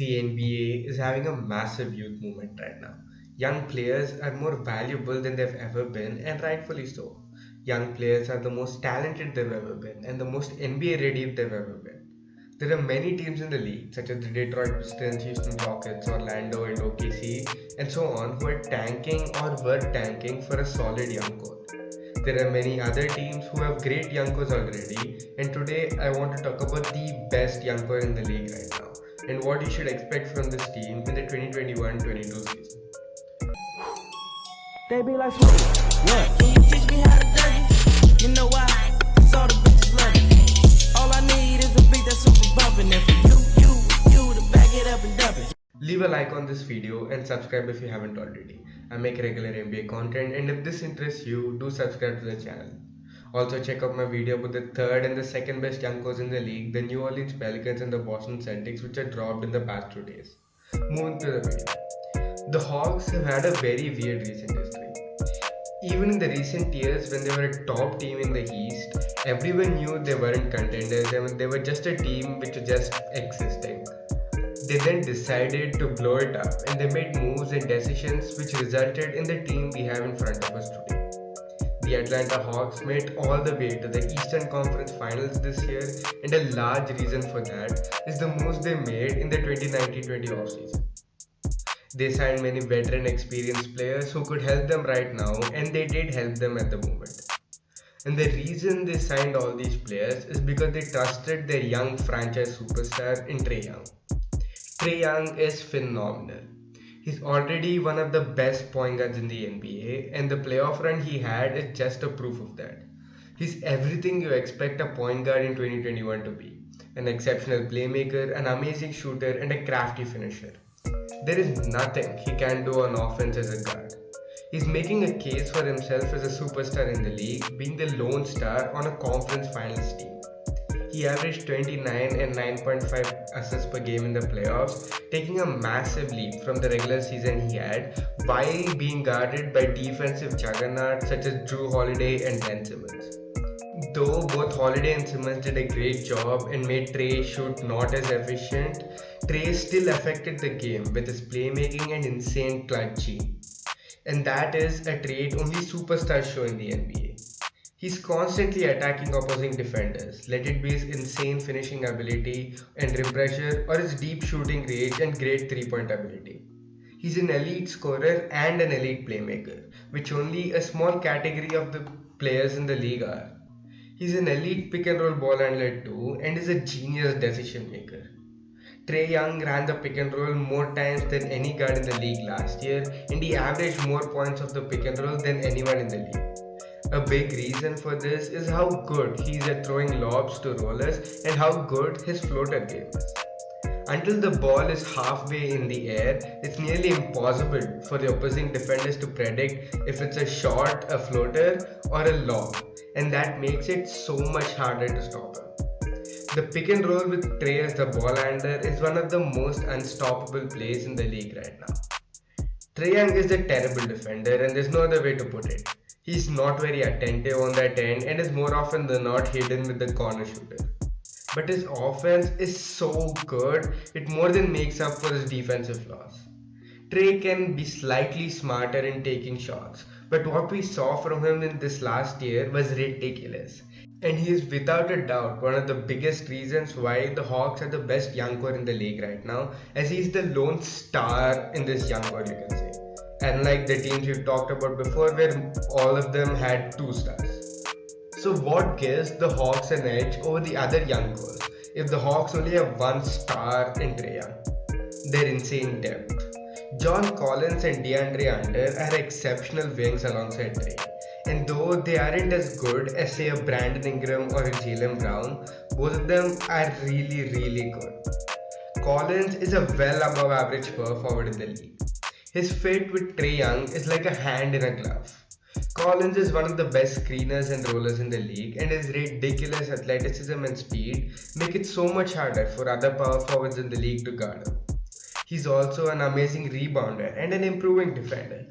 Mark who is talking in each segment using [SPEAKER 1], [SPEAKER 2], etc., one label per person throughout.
[SPEAKER 1] The NBA is having a massive youth movement right now. Young players are more valuable than they've ever been, and rightfully so. Young players are the most talented they've ever been, and the most NBA ready they've ever been. There are many teams in the league, such as the Detroit Pistons, Houston Rockets, Orlando, and OKC, and so on, who are tanking or were tanking for a solid young core. There are many other teams who have great young cores already, and today I want to talk about the best young core in the league right now and what you should expect from this team in the 2021-22 season.
[SPEAKER 2] They be like, yeah. Can you teach me how to dirty? You know why? Cause all the bitches love it. All I need is a beat that's super bumpin'. And for you to back it up and dump it.
[SPEAKER 1] Leave a like on this video and subscribe if you haven't already. I make regular NBA content, and if this interests you, do subscribe to the channel. Also check out my video about the third and the second best young cores in the league, the New Orleans Pelicans and the Boston Celtics, which are dropped in the past 2 days. Moving to the video. The Hawks have had a very weird recent history. Even in the recent years when they were a top team in the East, everyone knew they weren't contenders. I mean, they were just a team which was just existing. They then decided to blow it up and they made moves and decisions which resulted in the team we have in front of us today. The Atlanta Hawks made all the way to the Eastern Conference Finals this year, and a large reason for that is the moves they made in the 2019-20 offseason. They signed many veteran experienced players who could help them right now, and they did help them at the moment. And the reason they signed all these players is because they trusted their young franchise superstar in Trae Young. Trae Young is phenomenal. He's already one of the best point guards in the NBA, and the playoff run he had is just a proof of that. He's everything you expect a point guard in 2021 to be: an exceptional playmaker, an amazing shooter, and a crafty finisher. There is nothing he can do on offense as a guard. He's making a case for himself as a superstar in the league, being the lone star on a conference finals team. He averaged 29 and 9.5 assists per game in the playoffs, taking a massive leap from the regular season he had while being guarded by defensive juggernauts such as Drew Holiday and Ben Simmons. Though both Holiday and Simmons did a great job and made Trae shoot not as efficient, Trae still affected the game with his playmaking and insane clutch gene. And that is a trait only superstars show in the NBA. He's constantly attacking opposing defenders, let it be his insane finishing ability and rim pressure or his deep shooting range and great three-point ability. He's an elite scorer and an elite playmaker, which only a small category of the players in the league are. He's an elite pick and roll ball handler too, and is a genius decision maker. Trae Young ran the pick and roll more times than any guard in the league last year, and he averaged more points of the pick and roll than anyone in the league. A big reason for this is how good he is at throwing lobs to rollers and how good his floater game is. Until the ball is halfway in the air, it's nearly impossible for the opposing defenders to predict if it's a shot, a floater, or a lob, and that makes it so much harder to stop him. The pick and roll with Trae as the ball handler is one of the most unstoppable plays in the league right now. Trae Young is a terrible defender, and there's no other way to put it. He's not very attentive on that end and is more often than not hidden with the corner shooter. But his offense is so good, it more than makes up for his defensive flaws. Trae can be slightly smarter in taking shots, but what we saw from him in this last year was ridiculous. And he is without a doubt one of the biggest reasons why the Hawks are the best young core in the league right now, as he's the lone star in this young core, you can say. Unlike the teams we've talked about before, where all of them had two stars. So what gives the Hawks an edge over the other young cores if the Hawks only have one star in Trae Young? Their insane depth. John Collins and DeAndre Hunter are exceptional wings alongside Trae. And though they aren't as good as say a Brandon Ingram or a Jaylen Brown, both of them are really good. Collins is a well above average power forward in the league. His fit with Trae Young is like a hand in a glove. Collins is one of the best screeners and rollers in the league, and his ridiculous athleticism and speed make it so much harder for other power forwards in the league to guard him. He's also an amazing rebounder and an improving defender.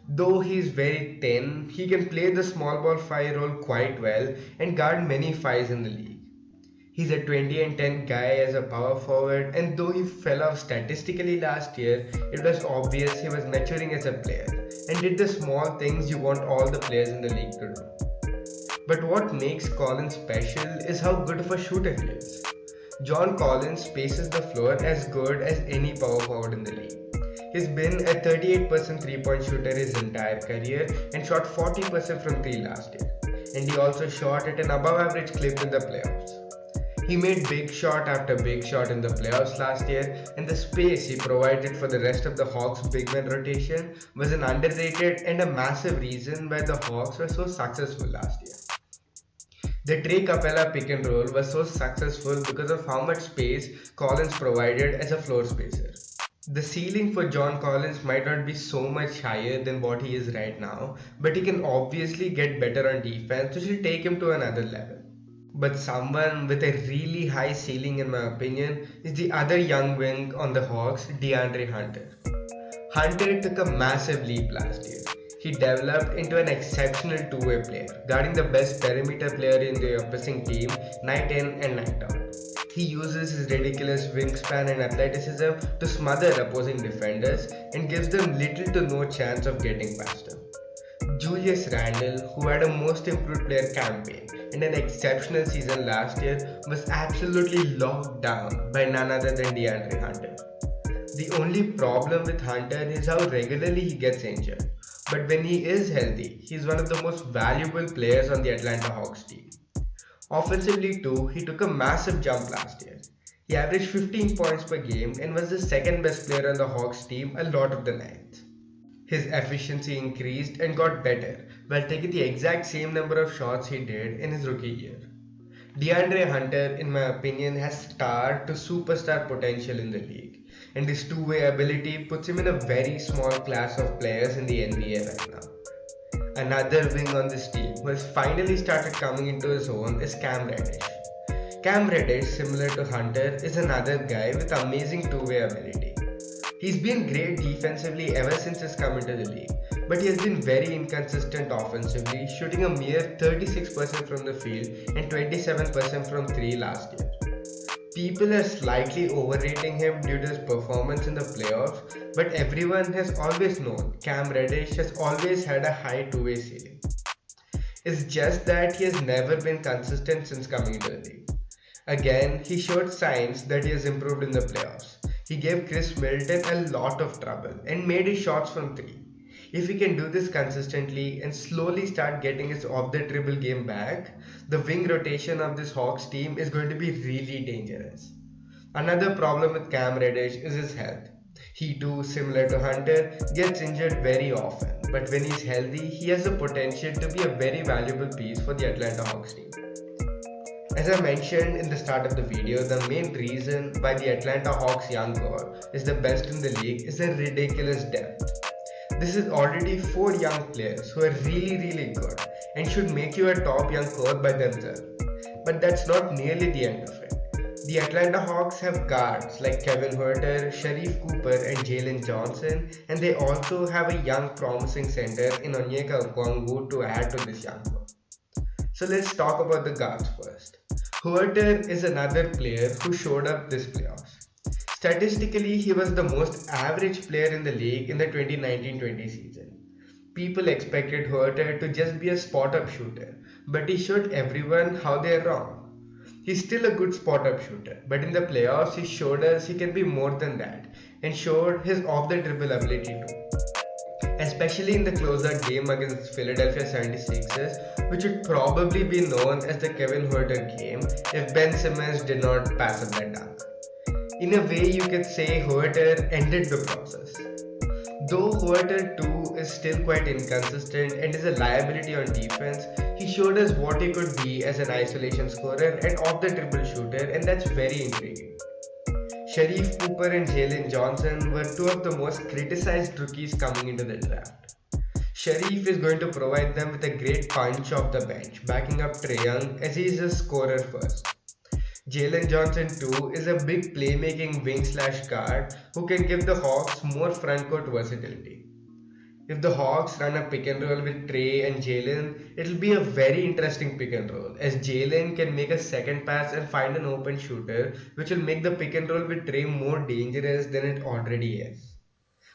[SPEAKER 1] Though he is very thin, he can play the small ball 5 role quite well and guard many 5s in the league. He's a 20 and 10 guy as a power forward, and though he fell off statistically last year, it was obvious he was maturing as a player and did the small things you want all the players in the league to do. But what makes Collins special is how good of a shooter he is. John Collins spaces the floor as good as any power forward in the league. He's been a 38% three-point shooter his entire career and shot 40% from 3 last year. And he also shot at an above average clip in the playoffs. He made big shot after big shot in the playoffs last year, and the space he provided for the rest of the Hawks' big man rotation was an underrated and a massive reason why the Hawks were so successful last year. The Trey Capella pick and roll was so successful because of how much space Collins provided as a floor spacer. The ceiling for John Collins might not be so much higher than what he is right now, but he can obviously get better on defense, which will take him to another level. But someone with a really high ceiling, in my opinion, is the other young wing on the Hawks, DeAndre Hunter. Hunter took a massive leap last year. He developed into an exceptional two-way player, guarding the best perimeter player in the opposing team night in and night out. He uses his ridiculous wingspan and athleticism to smother opposing defenders and gives them little to no chance of getting past him. Julius Randle, who had a most improved player campaign and an exceptional season last year, was absolutely locked down by none other than DeAndre Hunter. The only problem with Hunter is how regularly he gets injured, but when he is healthy, he's one of the most valuable players on the Atlanta Hawks team. Offensively too, he took a massive jump last year. He averaged 15 points per game and was the second best player on the Hawks team a lot of the nights. His efficiency increased and got better while taking the exact same number of shots he did in his rookie year. DeAndre Hunter, in my opinion, has star to superstar potential in the league, and his two-way ability puts him in a very small class of players in the NBA right now. Another wing on this team who has finally started coming into his own is Cam Reddish. Cam Reddish, similar to Hunter, is another guy with amazing two-way ability. He's been great defensively ever since he's come into the league, but he has been very inconsistent offensively, shooting a mere 36% from the field and 27% from 3 last year. People are slightly overrating him due to his performance in the playoffs, but everyone has always known Cam Reddish has always had a high two-way ceiling. It's just that he has never been consistent since coming into the league. Again, he showed signs that he has improved in the playoffs. He gave Chris Middleton a lot of trouble and made his shots from 3. If he can do this consistently and slowly start getting his off-the-dribble game back, the wing rotation of this Hawks team is going to be really dangerous. Another problem with Cam Reddish is his health. He too, similar to Hunter, gets injured very often, but when he's healthy, he has the potential to be a very valuable piece for the Atlanta Hawks team. As I mentioned in the start of the video, the main reason why the Atlanta Hawks young core is the best in the league is their ridiculous depth. This is already 4 young players who are really good and should make you a top young core by themselves. But that's not nearly the end of it. The Atlanta Hawks have guards like Kevin Huerter, Sharif Cooper and Jalen Johnson, and they also have a young promising center in Onyeka Okongwu to add to this young core. So let's talk about the guards first. Huerter is another player who showed up this playoffs. Statistically, he was the most average player in the league in the 2019-20 season. People expected Huerter to just be a spot-up shooter, but he showed everyone how they are wrong. He's still a good spot-up shooter, but in the playoffs he showed us he can be more than that and showed his off-the-dribble ability too. Especially in the closeout game against Philadelphia 76ers, which would probably be known as the Kevin Huerter game if Ben Simmons did not pass up that dunk. In a way, you could say Huerter ended the process. Though Huerter too is still quite inconsistent and is a liability on defense, he showed us what he could be as an isolation scorer and off-the-dribble shooter, and that's very intriguing. Sharif Cooper and Jalen Johnson were 2 of the most criticized rookies coming into the draft. Sharif is going to provide them with a great punch off the bench, backing up Trae Young as he is a scorer first. Jalen Johnson too is a big playmaking wing/guard who can give the Hawks more front court versatility. If the Hawks run a pick and roll with Trey and Jalen, it'll be a very interesting pick and roll as Jalen can make a second pass and find an open shooter, which will make the pick and roll with Trey more dangerous than it already is.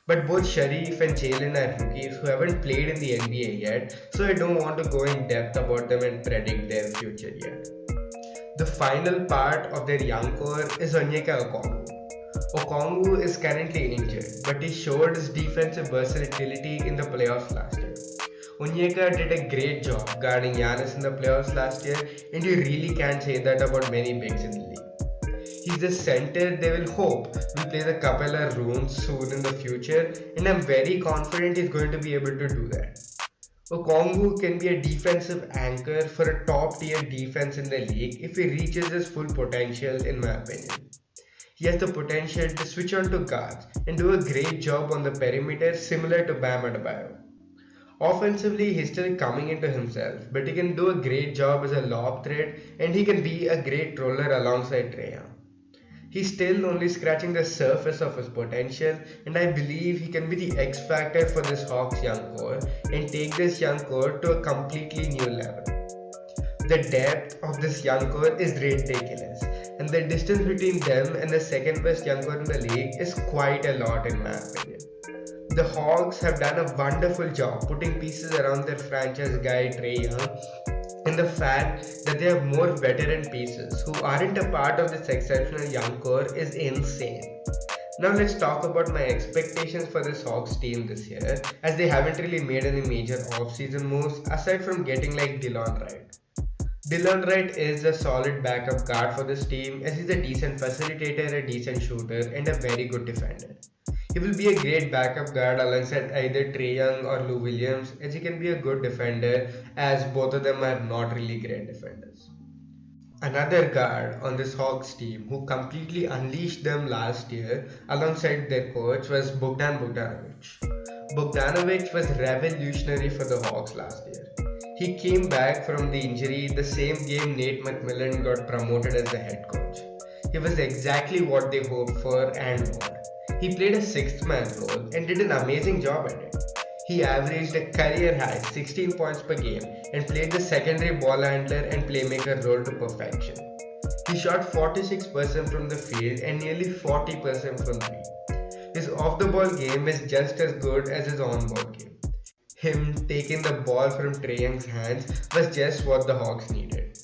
[SPEAKER 1] But both Sharif and Jalen are rookies who haven't played in the NBA yet, so I don't want to go in depth about them and predict their future yet. The final part of their young core is Onyeka Okongwu. Okongwu is currently injured, but he showed his defensive versatility in the playoffs last year. Onyeka did a great job guarding Giannis in the playoffs last year, and you really can't say that about many bigs in the league. He's the center they will hope will play the Capella role soon in the future, and I'm very confident he's going to be able to do that. Okongwu can be a defensive anchor for a top tier defense in the league if he reaches his full potential, in my opinion. He has the potential to switch on to guards and do a great job on the perimeter similar to Bam Adebayo. Offensively, he's still coming into himself, but he can do a great job as a lob threat and he can be a great roller alongside Trae Young. He's still only scratching the surface of his potential, and I believe he can be the X factor for this Hawks young core and take this young core to a completely new level. The depth of this young core is ridiculous, and the distance between them and the second best young core in the league is quite a lot in my opinion. The Hawks have done a wonderful job putting pieces around their franchise guy Trae Young, and the fact that they have more veteran pieces who aren't a part of this exceptional young core is insane. Now let's talk about my expectations for this Hawks team this year, as they haven't really made any major off-season moves aside from getting like Delon Wright. Delon Wright is a solid backup guard for this team as he's a decent facilitator, a decent shooter, and a very good defender. He will be a great backup guard alongside either Trae Young or Lou Williams, as he can be a good defender as both of them are not really great defenders. Another guard on this Hawks team who completely unleashed them last year alongside their coach was Bogdan Bogdanovic. Bogdanovic was revolutionary for the Hawks last year. He came back from the injury the same game Nate McMillan got promoted as the head coach. He was exactly what they hoped for and more. He played a sixth man role and did an amazing job at it. He averaged a career high 16 points per game and played the secondary ball handler and playmaker role to perfection. He shot 46% from the field and nearly 40% from three. His off the ball game is just as good as his on ball game. Him taking the ball from Trae Young's hands was just what the Hawks needed.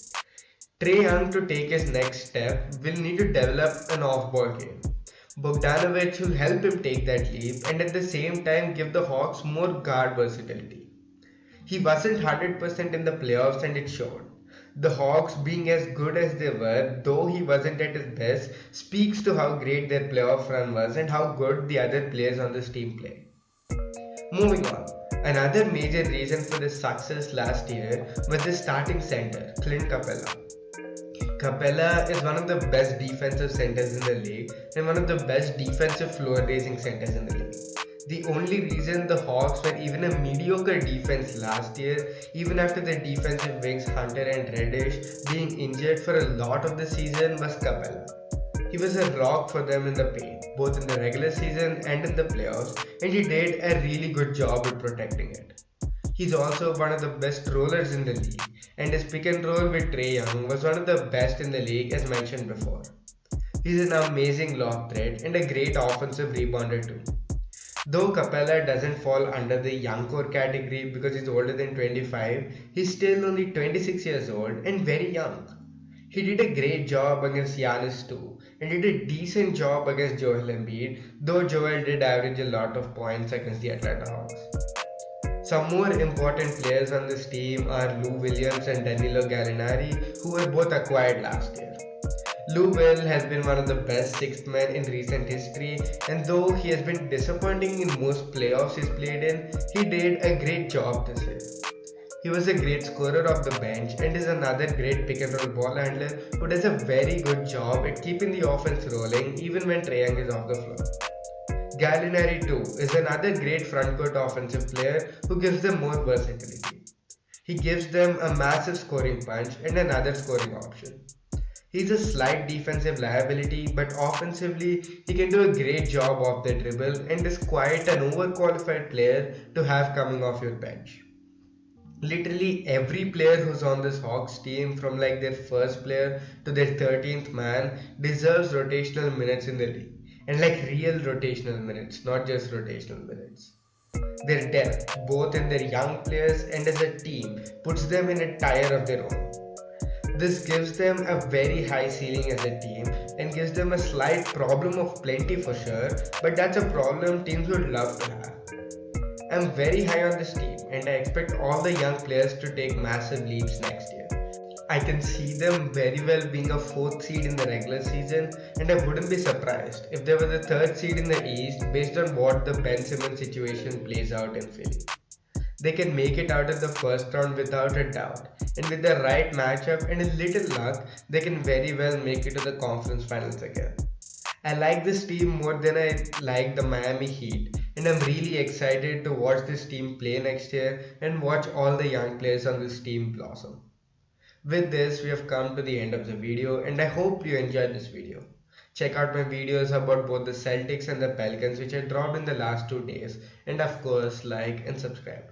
[SPEAKER 1] Trae Young, to take his next step, will need to develop an off ball game. Bogdanovic will help him take that leap and at the same time give the Hawks more guard versatility. He wasn't 100% in the playoffs and it showed. The Hawks being as good as they were, though he wasn't at his best, speaks to how great their playoff run was and how good the other players on this team play. Moving on, another major reason for this success last year was the starting center, Clint Capella. Capella is one of the best defensive centers in the league and one of the best defensive floor raising centers in the league. The only reason the Hawks were even a mediocre defense last year, even after their defensive wings Hunter and Reddish being injured for a lot of the season, was Capella. He was a rock for them in the paint, both in the regular season and in the playoffs, and he did a really good job at protecting it. He's also one of the best rollers in the league, and his pick and roll with Trae Young was one of the best in the league as mentioned before. He's an amazing lob threat and a great offensive rebounder too. Though Capella doesn't fall under the young core category because he's older than 25, he's still only 26 years old and very young. He did a great job against Giannis too, and did a decent job against Joel Embiid, though Joel did average a lot of points against the Atlanta Hawks. Some more important players on this team are Lou Williams and Danilo Gallinari, who were both acquired last year. Lou Will has been one of the best sixth men in recent history, and though he has been disappointing in most playoffs he's played in, he did a great job this year. He was a great scorer off the bench and is another great pick and roll ball handler who does a very good job at keeping the offense rolling even when Trae Young is off the floor. Gallinari too is another great frontcourt offensive player who gives them more versatility. He gives them a massive scoring punch and another scoring option. He's a slight defensive liability, but offensively, he can do a great job off the dribble and is quite an overqualified player to have coming off your bench. Literally every player who's on this Hawks team, from like their first player to their 13th man, deserves rotational minutes in the league. And like real rotational minutes, not just rotational minutes. Their depth, both in their young players and as a team, puts them in a tier of their own. This gives them a very high ceiling as a team and gives them a slight problem of plenty for sure, but that's a problem teams would love to have. I'm very high on this team and I expect all the young players to take massive leaps next year. I can see them very well being a 4th seed in the regular season, and I wouldn't be surprised if they were the 3rd seed in the East based on what the Ben Simmons situation plays out in Philly. They can make it out of the first round without a doubt, and with the right matchup and a little luck, they can very well make it to the conference finals again. I like this team more than I like the Miami Heat, and I'm really excited to watch this team play next year and watch all the young players on this team blossom. With this, we have come to the end of the video, and I hope you enjoyed this video. Check out my videos about both the Celtics and the Pelicans which I dropped in the last 2 days, and of course like and subscribe.